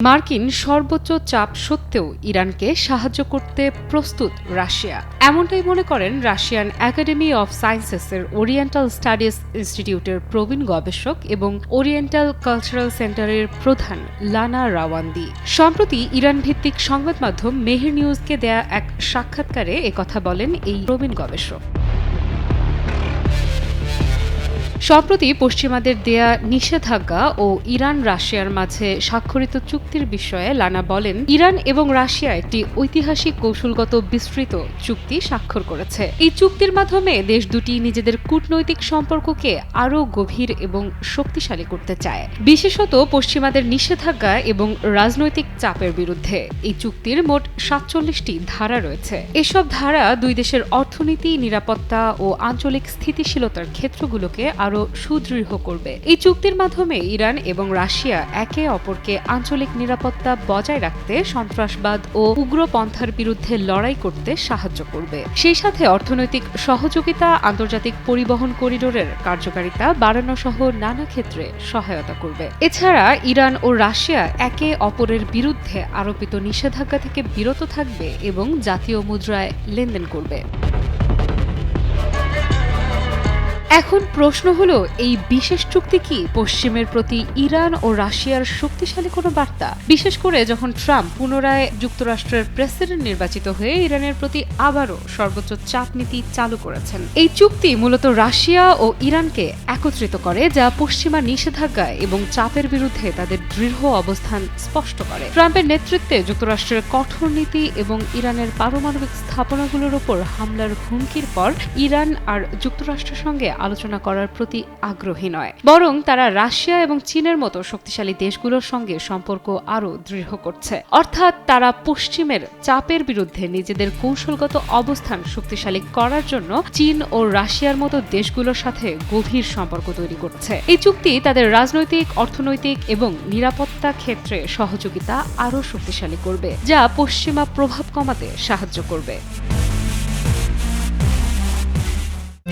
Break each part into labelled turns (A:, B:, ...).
A: মার্কিন সর্বোচ্চ চাপ সত্ত্বেও ইরানকে সাহায্য করতে প্রস্তুত রাশিয়া, এমনটাই মনে করেন রাশিয়ান একাডেমি অফ সায়েন্সেসের ওরিয়েন্টাল স্টাডিজ ইনস্টিটিউটের প্রবীণ গবেষক এবং ওরিয়েন্টাল কালচারাল সেন্টারের প্রধান লানা রাওয়ান্দি। সম্প্রতি ইরান ভিত্তিক সংবাদ মাধ্যম মেহের নিউজকে দেয়া এক সাক্ষাৎকারে একথা বলেন এই প্রবীণ গবেষক। সম্প্রতি পশ্চিমাদের দেয়া নিষেধাজ্ঞা ও ইরান রাশিয়ার মাঝে স্বাক্ষরিত চুক্তির বিষয়ে লানা বলেন, ইরান এবং রাশিয়া একটি ঐতিহাসিক কৌশলগত বিস্তৃত চুক্তি স্বাক্ষর করেছে। এই চুক্তির মাধ্যমে দেশ দুটি নিজেদের কূটনৈতিক সম্পর্ককে আরও গভীর এবং শক্তিশালী করতে চায়, বিশেষত পশ্চিমাদের নিষেধাজ্ঞা এবং রাজনৈতিক চাপের বিরুদ্ধে। এই চুক্তির মোট ৪৭টি ধারা রয়েছে। এসব ধারা দুই দেশের অর্থনীতি, নিরাপত্তা ও আঞ্চলিক স্থিতিশীলতার ক্ষেত্রগুলোকে আরও সুদৃঢ় করবে। এই চুক্তির মাধ্যমে ইরান এবং রাশিয়া একে অপরকে আঞ্চলিক নিরাপত্তা বজায় রাখতে, সন্ত্রাসবাদ ও উগ্রপন্থার বিরুদ্ধে লড়াই করতে সাহায্য করবে। সেই সাথে অর্থনৈতিক সহযোগিতা, আন্তর্জাতিক পরিবহন করিডোরের কার্যকারিতা বাড়ানো সহ নানা ক্ষেত্রে সহায়তা করবে। এছাড়া ইরান ও রাশিয়া একে অপরের বিরুদ্ধে আরোপিত নিষেধাজ্ঞা থেকে বিরত থাকবে এবং জাতীয় মুদ্রায় লেনদেন করবে। এখন প্রশ্ন হলো, এই বিশেষ চুক্তি কি পশ্চিমের প্রতি ইরান ও রাশিয়ার শক্তিশালী কোনো বার্তা, বিশেষ করে যখন ট্রাম্প পুনরায় যুক্তরাষ্ট্রের প্রেসিডেন্ট নির্বাচিত হয়ে ইরানের প্রতি আবারও সর্বোচ্চ চাপ নীতি চালু করেছেন? এই চুক্তি মূলত রাশিয়া ও ইরানকে একত্রিত করে, যা পশ্চিমা নিষেধাজ্ঞা এবং চাপের বিরুদ্ধে তাদের দৃঢ় অবস্থান স্পষ্ট করে। ট্রাম্পের নেতৃত্বে যুক্তরাষ্ট্রের কঠোর নীতি এবং ইরানের পারমাণবিক স্থাপনাগুলোর উপর হামলার হুমকির পর ইরান আর যুক্তরাষ্ট্রের সঙ্গে আলোচনা করার প্রতি আগ্রহী নয়, বরং তারা রাশিয়া এবং চীনের মতো শক্তিশালী দেশগুলোর সঙ্গে সম্পর্ক আরও দৃঢ় করছে। অর্থাৎ তারা পশ্চিমের চাপের বিরুদ্ধে নিজেদের কৌশলগত অবস্থান শক্তিশালী করার জন্য চীন ও রাশিয়ার মতো দেশগুলোর সাথে গভীর সম্পর্ক তৈরি করছে। এই চুক্তি তাদের রাজনৈতিক, অর্থনৈতিক এবং নিরাপত্তা ক্ষেত্রে সহযোগিতা আরও শক্তিশালী করবে, যা পশ্চিমা প্রভাব কমাতে সাহায্য করবে।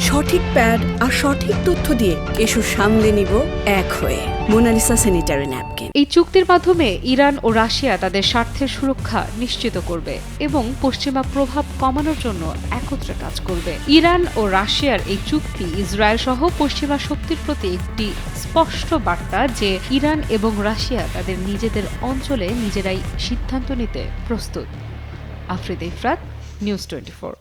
B: সঠিক প্যাড আর সঠিক তথ্য দিয়ে কেশু সামলে নিব এক হয়ে। Monalisa sanitary napkin.
A: এই চুক্তির মাধ্যমে ইরান ও রাশিয়া তাদের স্বার্থের সুরক্ষা নিশ্চিত করবে এবং পশ্চিমা প্রভাব কমানোর জন্য একত্রে কাজ করবে। ইরান ও রাশিয়ার এই চুক্তি ইসরায়েল সহ পশ্চিমা শক্তির প্রতি একটি স্পষ্ট বার্তা যে ইরান এবং রাশিয়া তাদের নিজেদের অঞ্চলে নিজেরাই সিদ্ধান্ত নিতে প্রস্তুত। আফরিদা ইফরাত, নিউজ 24।